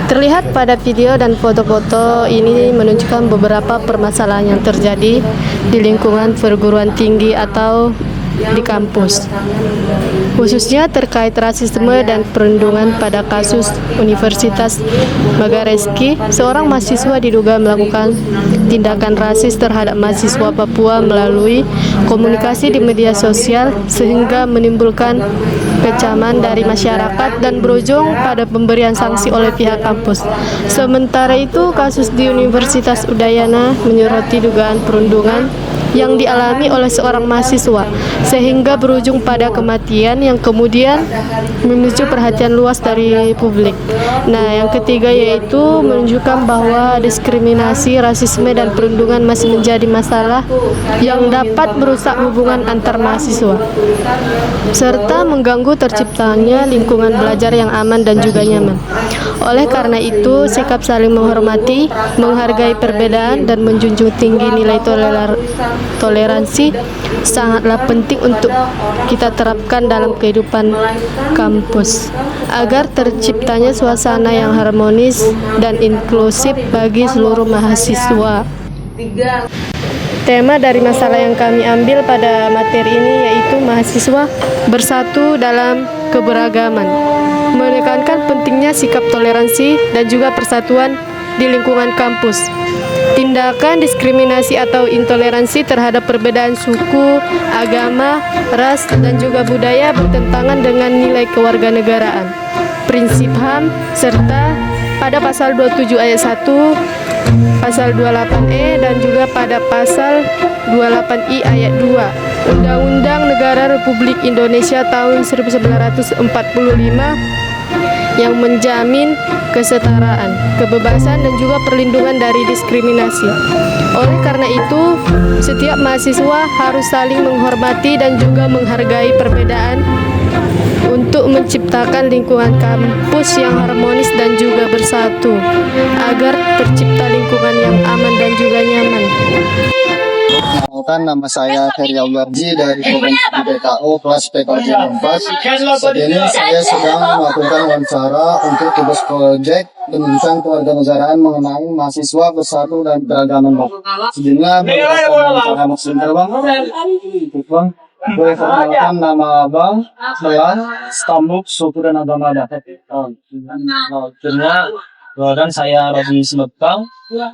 Terlihat pada video dan foto-foto ini menunjukkan beberapa permasalahan yang terjadi di lingkungan perguruan tinggi atau di kampus, khususnya terkait rasisme dan perundungan. Pada kasus Universitas Magareski, seorang mahasiswa diduga melakukan tindakan rasis terhadap mahasiswa Papua melalui komunikasi di media sosial sehingga menimbulkan kecaman dari masyarakat dan berujung pada pemberian sanksi oleh pihak kampus. Sementara itu, kasus di Universitas Udayana menyoroti dugaan perundungan yang dialami oleh seorang mahasiswa sehingga berujung pada kematian yang kemudian memicu perhatian luas dari publik. Nah, yang ketiga yaitu menunjukkan bahwa diskriminasi, rasisme, dan perundungan masih menjadi masalah yang dapat merusak hubungan antar mahasiswa serta mengganggu terciptanya lingkungan belajar yang aman dan juga nyaman. Oleh karena itu, sikap saling menghormati, menghargai perbedaan, dan menjunjung tinggi nilai toleransi sangatlah penting untuk kita terapkan dalam kehidupan kampus agar terciptanya suasana yang harmonis dan inklusif bagi seluruh mahasiswa. Tema dari masalah yang kami ambil pada materi ini yaitu mahasiswa bersatu dalam keberagaman, menekankan pentingnya sikap toleransi dan juga persatuan di lingkungan kampus. Tindakan diskriminasi atau intoleransi terhadap perbedaan suku, agama, ras, dan juga budaya bertentangan dengan nilai kewarganegaraan, prinsip HAM, serta pada pasal 27 ayat 1, pasal 28E, dan juga pada pasal 28I ayat 2 Undang-Undang Negara Republik Indonesia tahun 1945 yang menjamin kesetaraan, kebebasan, dan juga perlindungan dari diskriminasi. Oleh karena itu, setiap mahasiswa harus saling menghormati dan juga menghargai perbedaan untuk menciptakan lingkungan kampus yang harmonis dan juga bersatu, agar tercipta lingkungan yang aman dan juga nyaman. Nama saya Ferry Aularji dari Komisi BKO kelas PKJ 4. Saat ini saya sedang melakukan wawancara untuk tugas proyek pendidikan kewarganegaraan mengenai mahasiswa bersatu dan beragama. Sebelumnya beberapa maksudnya bang, boleh perkenalkan nama abang, kelas, stambuk, suku dan agama ada. Dan saya Robi Semepang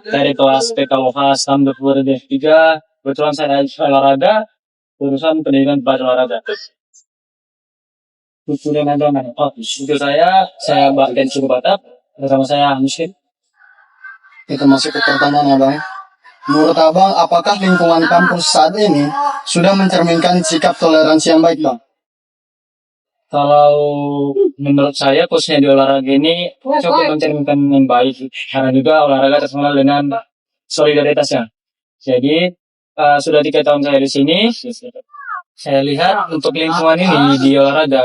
dari kelas PKOH Stambuk 2003. Kebetulan saya olahraga, urusan pendidikan pada olahraga. Suku dan agama. Suku saya dan suku Batak, bersama saya Muslim. Kita masuk ke pertanyaan abang. Menurut abang, apakah lingkungan kampus saat ini sudah mencerminkan sikap toleransi yang baik, bang? Kalau menurut saya, khususnya di olahraga ini cukup mencerminkan yang baik, karena juga olahraga terkenal dengan solidaritasnya. Jadi sudah 3 tahun saya di sini, saya lihat untuk lingkungan ini di olahraga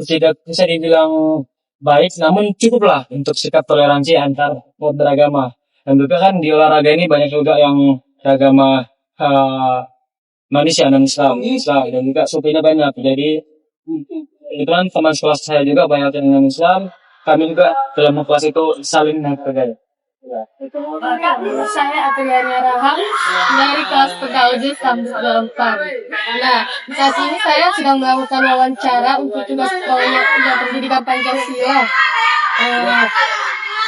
tidak bisa dibilang baik, namun cukuplah untuk sikap toleransi antar beragama. Dan juga kan di olahraga ini banyak juga yang beragama manusia dan Islam dan juga sukunya banyak. Jadi itu kan teman sekelas saya juga banyak yang Islam. Kami juga dalam kelas itu saling menghargai. Kemudian saya Adriana Raham dari kelas PKOJ Stambuk 4. Nah, saat ini saya sedang melakukan wawancara untuk tugas proyek pendidikan Pancasila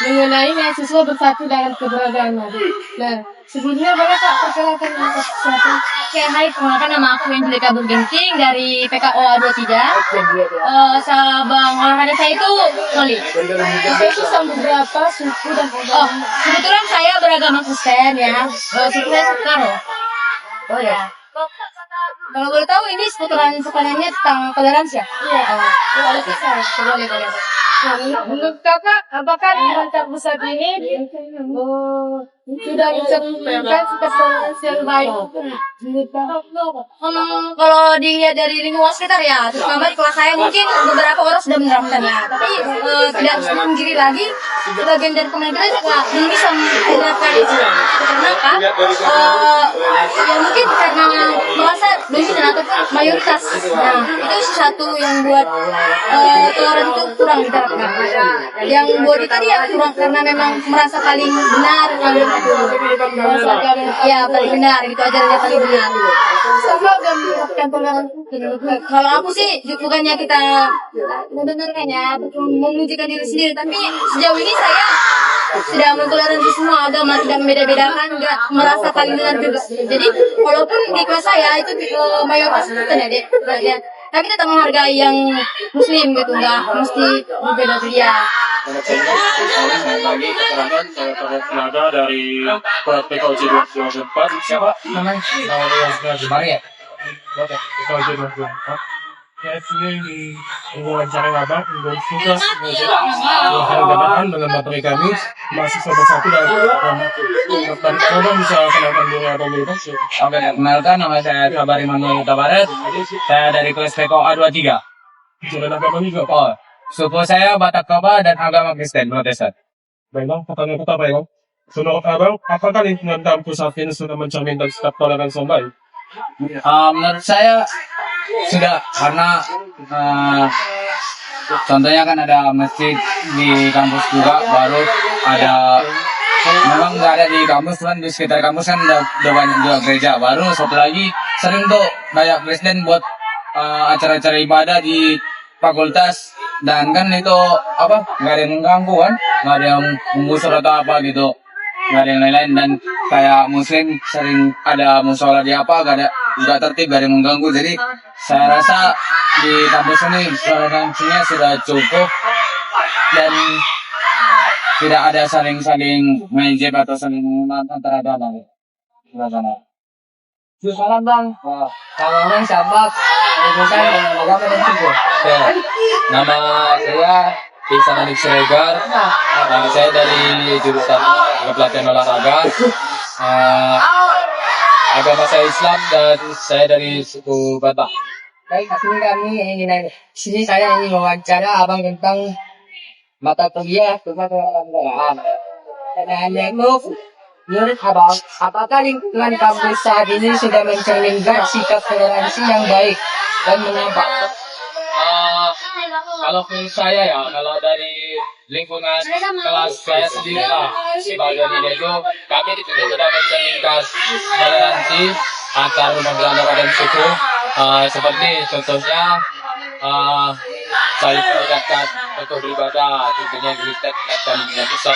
mengenai mahasiswa bersatu dalam keberagaman. Nah, sebelumnya boleh Kak perkenalkan siapa? Oke, hai, perkenalkan nama aku Angelica Burgenting dari PKOA 23. Sabang olahraga saya itu voli. Itu sama berapa suku dan Oh, kebetulan saya beragama Kristen ya. Suku saya Sekaro. Oh ya. Kalau boleh tahu ini pertanyaannya tentang toleransi ya? Iya. Boleh. Menurut kakak, apakah lingkungan kampus saat ini sudah mencerminkan sikap toleransi yang baik. Kalau dilihat dari lingkungan sekitar ya, terutama di kelas saya mungkin beberapa orang sudah menerapkannya, tapi tidak bisa memungkiri lagi sebagian dari teman kita juga belum bisa menerapkan itu. Karena apa? Ya mungkin karena merasa dominan ataupun mayoritas. Nah, itu satu yang buat toleransi itu kurang diterapkan. Yang buat itu dia kurang karena memang merasa paling benar, ya paling benar gitu aja, dia paling benar. Sama gak menerapkan toleransi. Kalau aku sih bukannya kita membenarkan ya, menunjukkan diri sendiri, tapi sejauh ini saya sudah mentoleransi semua agama, tidak membeda-bedakan, nggak merasa paling benar juga. Jadi walaupun di kelas saya itu mayoritas Kristen ya, dek, tapi tetap menghargai yang Muslim gitu, nggak mesti berbeda dia. Lagi keterangan tenaga dari PKOJ 2024. Siapa namanya? Maria. Oke, PKOJ 2024. Ya, ini wawancara Abang, sudah berhadapan dengan materi kami mahasiswa bersatu dan Abang bisa kenalkan diri Abang dulu. Oke, kenalkan, nama saya Kabar Immanuel Tabaret. Saya dari kelas PKOA 23. Jalan agama juga, Pak. Suku saya Batak Toba dan agama Kristen Protestan. Baiklah, pertanyaan pertama ya. Menurut Abang, apakah lingkungan kampus saat ini sudah mencerminkan sikap toleransi yang baik? Menurut saya sudah, karena contohnya kan ada masjid di kampus juga, baru ada, memang nggak ada di kampus kan, di sekitar kampus kan udah banyak juga gereja, baru satu lagi sering tuh kayak presiden buat acara-acara ibadah di fakultas, dan kan itu apa, nggak ada yang mengganggu kan, nggak ada yang menggusur atau apa gitu, nggak ada yang lain-lain. Dan kayak muslim sering ada musola di apa, nggak tertib, nggak ada yang mengganggu. Jadi saya rasa di kampus ini toleransinya sudah cukup dan tidak ada saling mengejek atau saling menantang terhadap agama. Salam bang, kalau siapa? Nama saya Ihsan Anik Siregar. Saya dari jurusan pelatihan olahraga. Agama saya Islam dan saya dari suku Batak. Baik, sini saya ingin wawancara abang tentang mata kuliah tentang kewarganegaraan. Menurut abang, apakah lingkungan kampus saat ini sudah mencerminkan sikap toleransi yang baik dan mengapa? Kalau menurut saya ya, kalau dari lingkungan kelas saya sendiri lah, sebagai ini itu kami di sini sudah mencerminkan toleransi antar umat beragama dan suku, seperti contohnya saling mengingatkan untuk beribadah, tentunya Kristen dan pusat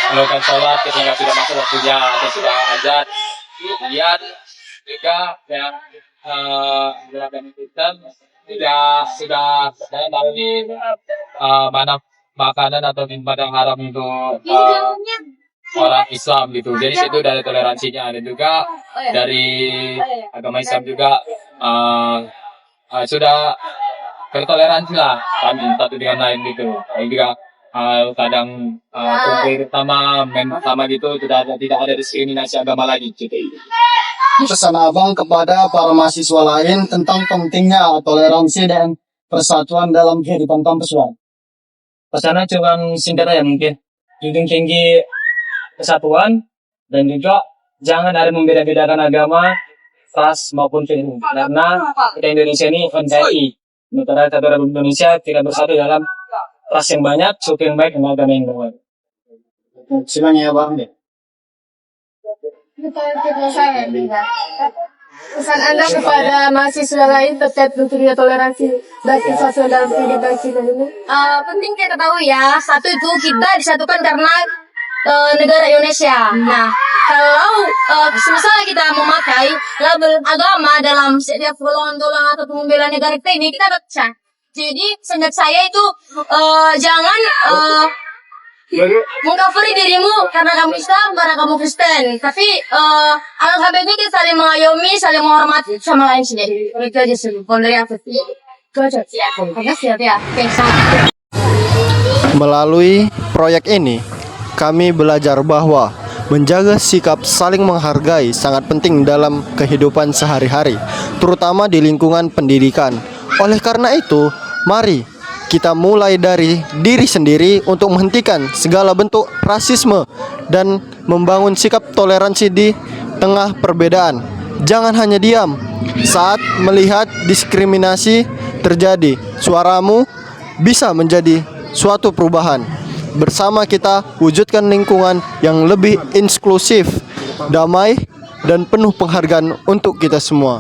melakukan sholat ketika sudah masuk waktunya atau sudah azan. Kemudian juga yang melakukan Kristen sudah dari mana makanan atau padang haram untuk orang Islam gitu. Jadi situ dari toleransinya, dan juga dari agama Islam juga sudah bertoleransi lah kami satu dengan lain gitu. Ini juga kadang kumpul sama gitu, tidak ada diskriminasi agama lagi gitu. Pesan Abang kepada para mahasiswa lain tentang pentingnya toleransi dan persatuan dalam kehidupan kampus. Pesannya cuma singkat aja mungkin. Junjung tinggi kesatuan, dan juga jangan ada membeda-bedakan agama, ras maupun suku. Karena kita Indonesia ini NKRI, Negara Kesatuan Republik Indonesia, tidak bersatu dalam ras yang banyak, suku yang baik, dan agama yang baik. Silakan ya Bang. Pesan Anda kepada mahasiswa lain terkait pentingnya toleransi dan persatuan dalam kehidupan kita ini? Penting kita tahu ya, satu itu kita disatukan karena negara Indonesia. Nah, kalau misalnya kita memakai label agama dalam setiap golongan-golongan atau membela negara kita ini, kita baca. Jadi, sejak saya itu jangan mengkafiri dirimu karena kamu Islam, karena kamu Kristen. Tapi alangkah baiknya kita saling mengayomi, saling menghormati sama lain sendiri. Itu aja sih. Kalau dari aku sih, itu aja. Makasih ya. Melalui proyek ini, kami belajar bahwa Menjaga sikap saling menghargai sangat penting dalam kehidupan sehari-hari, terutama di lingkungan pendidikan. Oleh karena itu, mari kita mulai dari diri sendiri untuk menghentikan segala bentuk rasisme dan membangun sikap toleransi di tengah perbedaan. Jangan hanya diam saat melihat diskriminasi terjadi. Suaramu bisa menjadi suatu perubahan. Bersama kita wujudkan lingkungan yang lebih inklusif, damai, dan penuh penghargaan untuk kita semua.